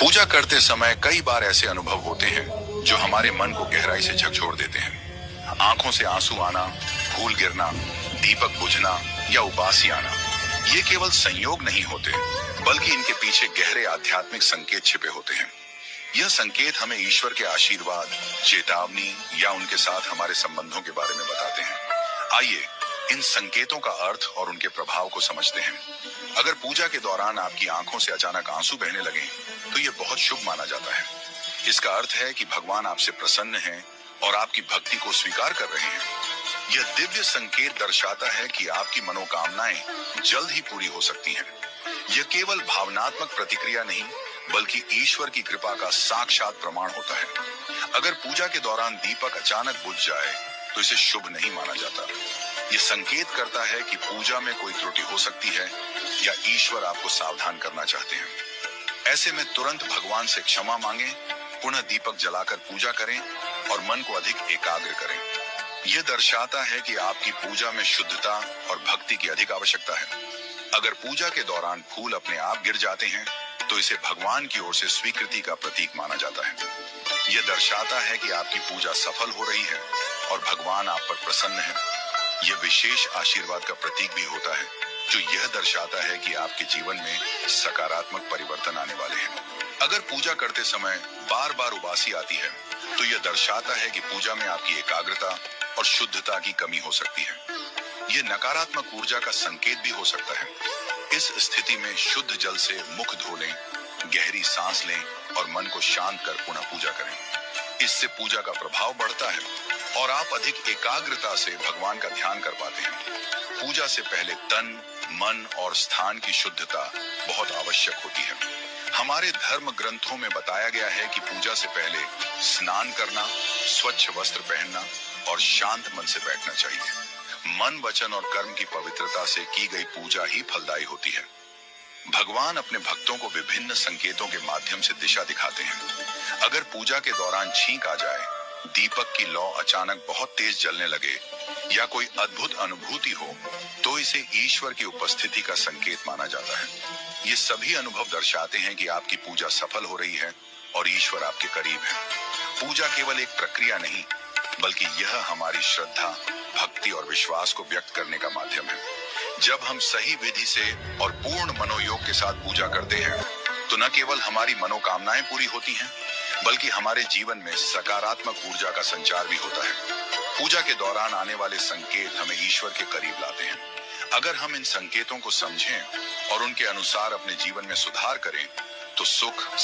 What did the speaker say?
पूजा करते समय कई बार ऐसे अनुभव होते हैं जो हमारे मन को गहराई से झकझोर देते हैं। आंखों से आंसू आना, फूल गिरना, दीपक बुझना या उबासी आना, ये केवल संयोग नहीं होते, बल्कि इनके पीछे गहरे आध्यात्मिक संकेत छिपे होते हैं। यह संकेत हमें ईश्वर के आशीर्वाद, चेतावनी या उनके साथ हमारे संबंधों के बारे में बताते हैं। आइए इन संकेतों का अर्थ और उनके प्रभाव को समझते हैं। अगर पूजा के दौरान आपकी आंखों से अचानक आंसू बहने लगे, तो यह बहुत शुभ माना जाता है। इसका अर्थ है कि भगवान आपसे प्रसन्न हैं और आपकी भक्ति को स्वीकार कर रहे हैं। यह दिव्य संकेत दर्शाता है कि आपकी मनोकामनाएं जल्द ही पूरी हो सकती हैं। यह केवल भावनात्मक प्रतिक्रिया नहीं, बल्कि ईश्वर की कृपा का साक्षात प्रमाण होता है। अगर पूजा के दौरान दीपक अचानक बुझ जाए, तो इसे शुभ नहीं माना जाता। यह संकेत करता है कि पूजा में कोई त्रुटि हो सकती है या ईश्वर आपको सावधान करना चाहते हैं। ऐसे में तुरंत भगवान से क्षमा मांगें, पुनः दीपक जलाकर पूजा करें और मन को अधिक एकाग्र करें। यह दर्शाता है कि आपकी पूजा में शुद्धता और भक्ति की अधिक आवश्यकता है। अगर पूजा के दौरान फूल अपने आप गिर जाते हैं, तो इसे भगवान की ओर से स्वीकृति का प्रतीक माना जाता है। यह दर्शाता है कि आपकी पूजा सफल हो रही है और भगवान आप पर प्रसन्न है। यह विशेष आशीर्वाद का प्रतीक भी होता है, जो यह दर्शाता है कि आपके जीवन में सकारात्मक परिवर्तन आने वाले हैं। अगर पूजा करते समय बार बार उबासी आती है, तो यह दर्शाता है कि पूजा में आपकी एकाग्रता और शुद्धता की कमी हो सकती है। यह नकारात्मक ऊर्जा का संकेत भी हो सकता है। इस स्थिति में शुद्ध जल से मुख धो लें, गहरी सांस लें और मन को शांत कर पुनः पूजा करें। इससे पूजा का प्रभाव बढ़ता है और आप अधिक एकाग्रता से भगवान का ध्यान कर पाते हैं। पूजा से पहले तन, मन और स्थान की शुद्धता बहुत आवश्यक होती है। हमारे धर्म ग्रंथों में बताया गया है कि पूजा से पहले स्नान करना, स्वच्छ वस्त्र पहनना और शांत मन से बैठना चाहिए। मन, वचन और कर्म की पवित्रता से की गई पूजा ही फलदायी होती है। भगवान अपने भक्तों को विभिन्न संकेतों के माध्यम से दिशा दिखाते हैं। अगर पूजा के दौरान छींक आ जाए, दीपक की लौ अचानक बहुत तेज जलने लगे या कोई अद्भुत अनुभूति हो, तो इसे ईश्वर की उपस्थिति का संकेत माना जाता है। ये सभी अनुभव दर्शाते हैं कि आपकी पूजा सफल हो रही है और ईश्वर आपके करीब है। पूजा केवल एक प्रक्रिया नहीं, बल्कि यह हमारी श्रद्धा, भक्ति और विश्वास को व्यक्त करने का माध्यम है। जब हम सही विधि से और पूर्ण मनोयोग के साथ पूजा करते हैं, तो न केवल हमारी मनोकामनाएं पूरी होती हैं, बल्कि हमारे जीवन में सकारात्मक ऊर्जा का संचार भी होता है। पूजा के दौरान आने वाले संकेत हमें ईश्वर के करीब लाते हैं। अगर हम इन संकेतों को समझें और उनके अनुसार अपने जीवन में सुधार करें, तो सुख,